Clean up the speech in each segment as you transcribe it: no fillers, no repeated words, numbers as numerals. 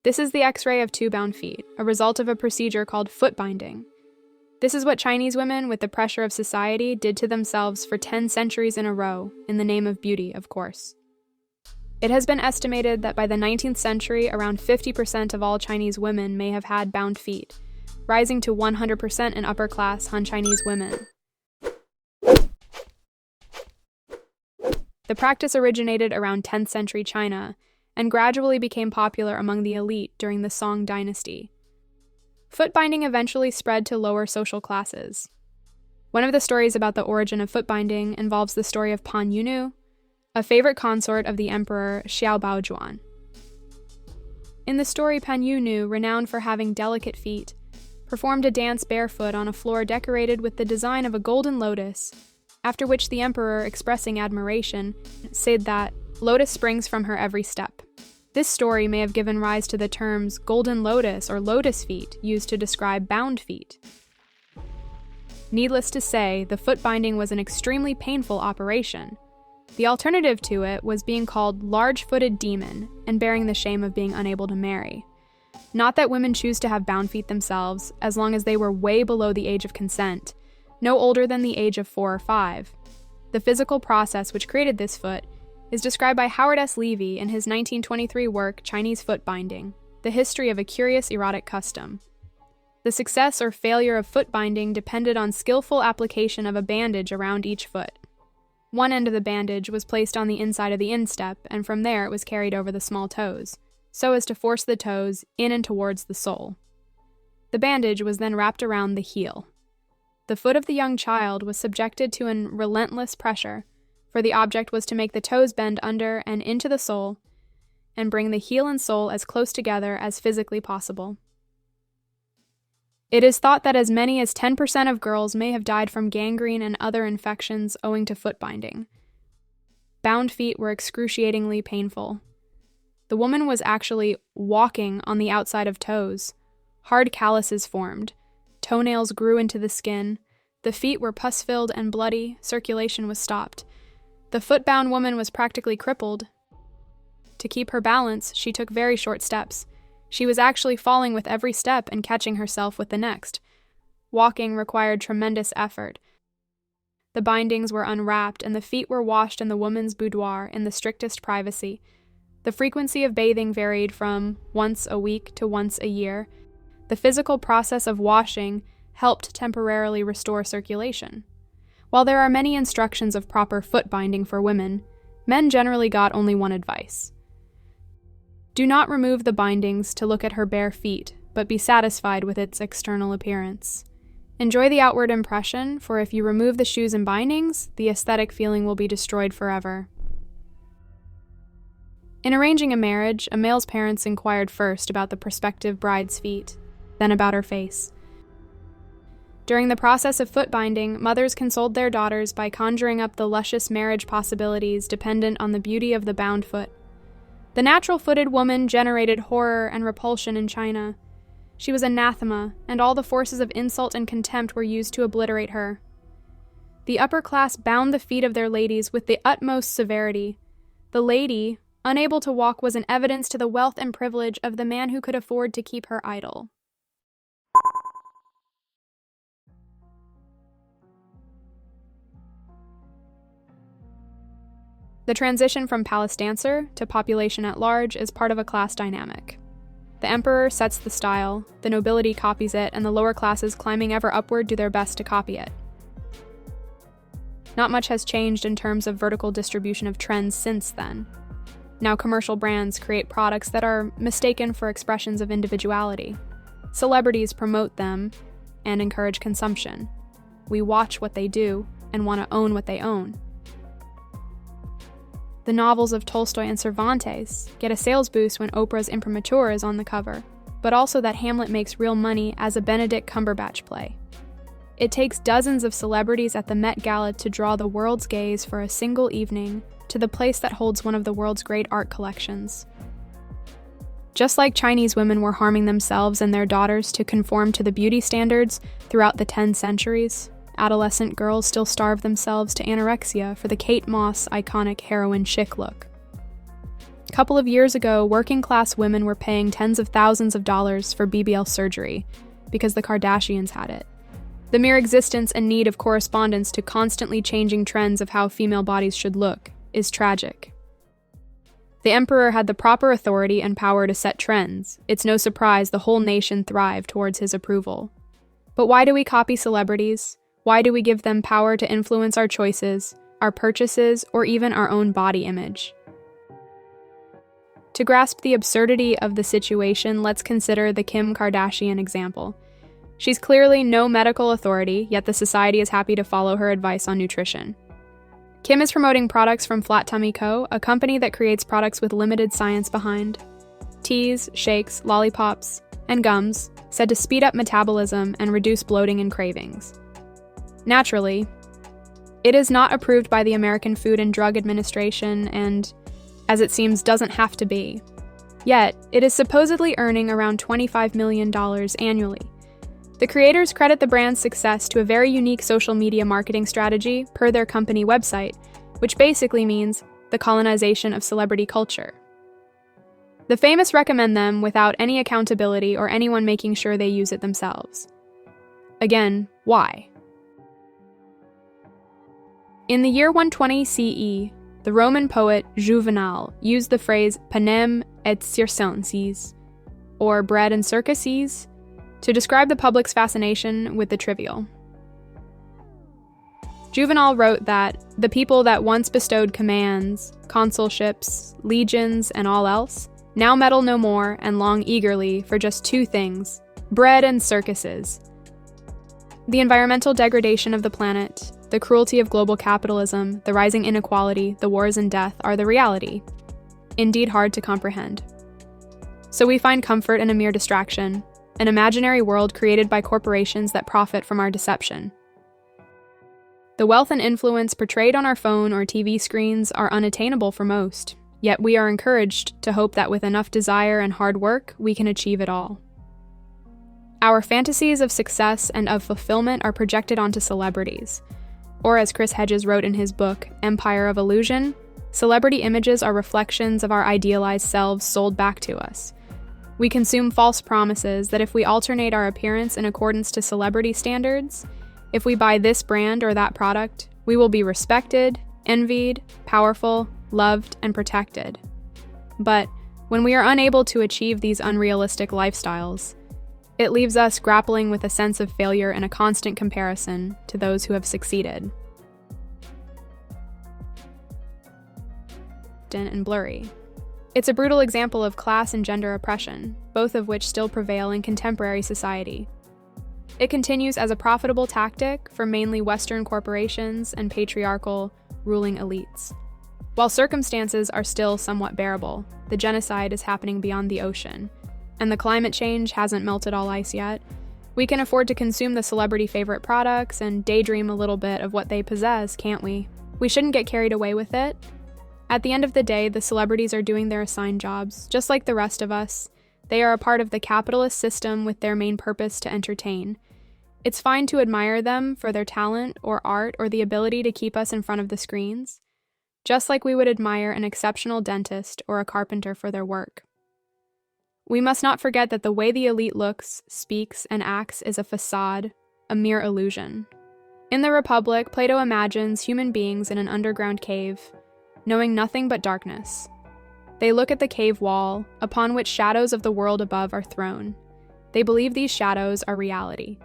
This is the X-ray of two bound feet, a result of a procedure called foot binding. This is what Chinese women, with the pressure of society, did to themselves for 10 centuries in a row, in the name of beauty, of course. It has been estimated that by the 19th century, around 50% of all Chinese women may have had bound feet, rising to 100% in upper-class Han Chinese women. The practice originated around 10th century China and gradually became popular among the elite during the Song dynasty. Foot binding eventually spread to lower social classes. One of the stories about the origin of foot binding involves the story of Pan Yunu, a favorite consort of the emperor Xiao Baojuan. In the story, Pan Yunu, renowned for having delicate feet, performed a dance barefoot on a floor decorated with the design of a golden lotus, after which the emperor, expressing admiration, said that lotus springs from her every step. This story may have given rise to the terms golden lotus or lotus feet used to describe bound feet. Needless to say, the foot binding was an extremely painful operation. The alternative to it was being called large-footed demon and bearing the shame of being unable to marry. Not that women choose to have bound feet themselves, as long as they were way below the age of consent, no older than the age of 4 or 5. The physical process which created this foot is described by Howard S. Levy in his 1923 work Chinese Foot Binding, The History of a Curious Erotic Custom. The success or failure of foot binding depended on skillful application of a bandage around each foot. One end of the bandage was placed on the inside of the instep, and from there it was carried over the small toes, so as to force the toes in and towards the sole. The bandage was then wrapped around the heel. The foot of the young child was subjected to an relentless pressure, for the object was to make the toes bend under and into the sole, and bring the heel and sole as close together as physically possible. It is thought that as many as 10% of girls may have died from gangrene and other infections owing to foot binding. Bound feet were excruciatingly painful. The woman was actually walking on the outside of toes. Hard calluses formed. Toenails grew into the skin. The feet were pus-filled and bloody. Circulation was stopped. The foot-bound woman was practically crippled. To keep her balance, she took very short steps. She was actually falling with every step and catching herself with the next. Walking required tremendous effort. The bindings were unwrapped and the feet were washed in the woman's boudoir in the strictest privacy. The frequency of bathing varied from once a week to once a year. The physical process of washing helped temporarily restore circulation. While there are many instructions of proper foot binding for women, men generally got only one advice. Do not remove the bindings to look at her bare feet, but be satisfied with its external appearance. Enjoy the outward impression, for if you remove the shoes and bindings, the aesthetic feeling will be destroyed forever. In arranging a marriage, a male's parents inquired first about the prospective bride's feet, then about her face. During the process of foot binding, mothers consoled their daughters by conjuring up the luscious marriage possibilities dependent on the beauty of the bound foot. The natural-footed woman generated horror and repulsion in China. She was anathema, and all the forces of insult and contempt were used to obliterate her. The upper class bound the feet of their ladies with the utmost severity. The lady, unable to walk, was an evidence to the wealth and privilege of the man who could afford to keep her idle. The transition from palace dancer to population at large is part of a class dynamic. The emperor sets the style, the nobility copies it, and the lower classes climbing ever upward do their best to copy it. Not much has changed in terms of vertical distribution of trends since then. Now commercial brands create products that are mistaken for expressions of individuality. Celebrities promote them and encourage consumption. We watch what they do and want to own what they own. The novels of Tolstoy and Cervantes get a sales boost when Oprah's Imprimatur is on the cover, but also that Hamlet makes real money as a Benedict Cumberbatch play. It takes dozens of celebrities at the Met Gala to draw the world's gaze for a single evening to the place that holds one of the world's great art collections. Just like Chinese women were harming themselves and their daughters to conform to the beauty standards throughout the 10 centuries, adolescent girls still starve themselves to anorexia for the Kate Moss iconic heroin chic look. A couple of years ago, working-class women were paying tens of thousands of dollars for BBL surgery because the Kardashians had it. The mere existence and need of correspondence to constantly changing trends of how female bodies should look is tragic. The emperor had the proper authority and power to set trends. It's no surprise the whole nation thrived towards his approval. But why do we copy celebrities? Why do we give them power to influence our choices, our purchases, or even our own body image? To grasp the absurdity of the situation, let's consider the Kim Kardashian example. She's clearly no medical authority, yet the society is happy to follow her advice on nutrition. Kim is promoting products from Flat Tummy Co., a company that creates products with limited science behind. Teas, shakes, lollipops, and gums said to speed up metabolism and reduce bloating and cravings. Naturally, it is not approved by the American Food and Drug Administration and, as it seems, doesn't have to be. Yet, it is supposedly earning around $25 million annually. The creators credit the brand's success to a very unique social media marketing strategy per their company website, which basically means the colonization of celebrity culture. The famous recommend them without any accountability or anyone making sure they use it themselves. Again, why? In the year 120 CE, the Roman poet Juvenal used the phrase panem et circenses, or bread and circuses, to describe the public's fascination with the trivial. Juvenal wrote that the people that once bestowed commands, consulships, legions, and all else, now meddle no more and long eagerly for just two things, bread and circuses. The environmental degradation of the planet, the cruelty of global capitalism, the rising inequality, the wars and death are the reality. Indeed hard to comprehend. So we find comfort in a mere distraction, an imaginary world created by corporations that profit from our deception. The wealth and influence portrayed on our phone or TV screens are unattainable for most, yet we are encouraged to hope that with enough desire and hard work, we can achieve it all. Our fantasies of success and of fulfillment are projected onto celebrities. Or as Chris Hedges wrote in his book, Empire of Illusion, celebrity images are reflections of our idealized selves sold back to us. We consume false promises that if we alternate our appearance in accordance to celebrity standards, if we buy this brand or that product, we will be respected, envied, powerful, loved, and protected. But when we are unable to achieve these unrealistic lifestyles, it leaves us grappling with a sense of failure and a constant comparison to those who have succeeded. And blurry. It's a brutal example of class and gender oppression, both of which still prevail in contemporary society. It continues as a profitable tactic for mainly Western corporations and patriarchal, ruling elites. While circumstances are still somewhat bearable, the genocide is happening beyond the ocean, and the climate change hasn't melted all ice yet, we can afford to consume the celebrity favorite products and daydream a little bit of what they possess, can't we? We shouldn't get carried away with it. At the end of the day, the celebrities are doing their assigned jobs, just like the rest of us. They are a part of the capitalist system with their main purpose to entertain. It's fine to admire them for their talent or art or the ability to keep us in front of the screens, just like we would admire an exceptional dentist or a carpenter for their work. We must not forget that the way the elite looks, speaks, and acts is a facade, a mere illusion. In the Republic, Plato imagines human beings in an underground cave, knowing nothing but darkness. They look at the cave wall, upon which shadows of the world above are thrown. They believe these shadows are reality.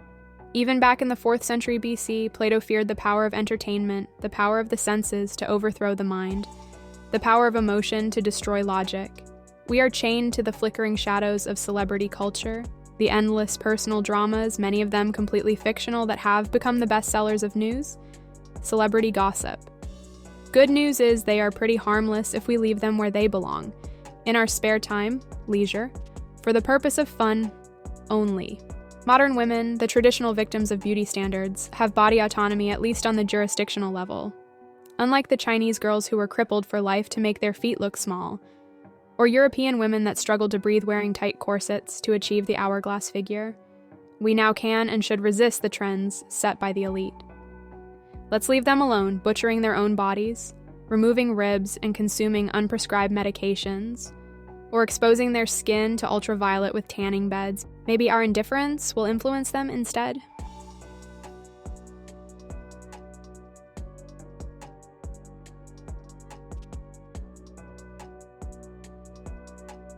Even back in the 4th century BC, Plato feared the power of entertainment, the power of the senses to overthrow the mind, the power of emotion to destroy logic. We are chained to the flickering shadows of celebrity culture, the endless personal dramas, many of them completely fictional, that have become the bestsellers of news, celebrity gossip. Good news is they are pretty harmless if we leave them where they belong, in our spare time, leisure, for the purpose of fun only. Modern women, the traditional victims of beauty standards, have body autonomy at least on the jurisdictional level. Unlike the Chinese girls who were crippled for life to make their feet look small, or European women that struggled to breathe wearing tight corsets to achieve the hourglass figure, we now can and should resist the trends set by the elite. Let's leave them alone, butchering their own bodies, removing ribs and consuming unprescribed medications, or exposing their skin to ultraviolet with tanning beds. Maybe our indifference will influence them instead?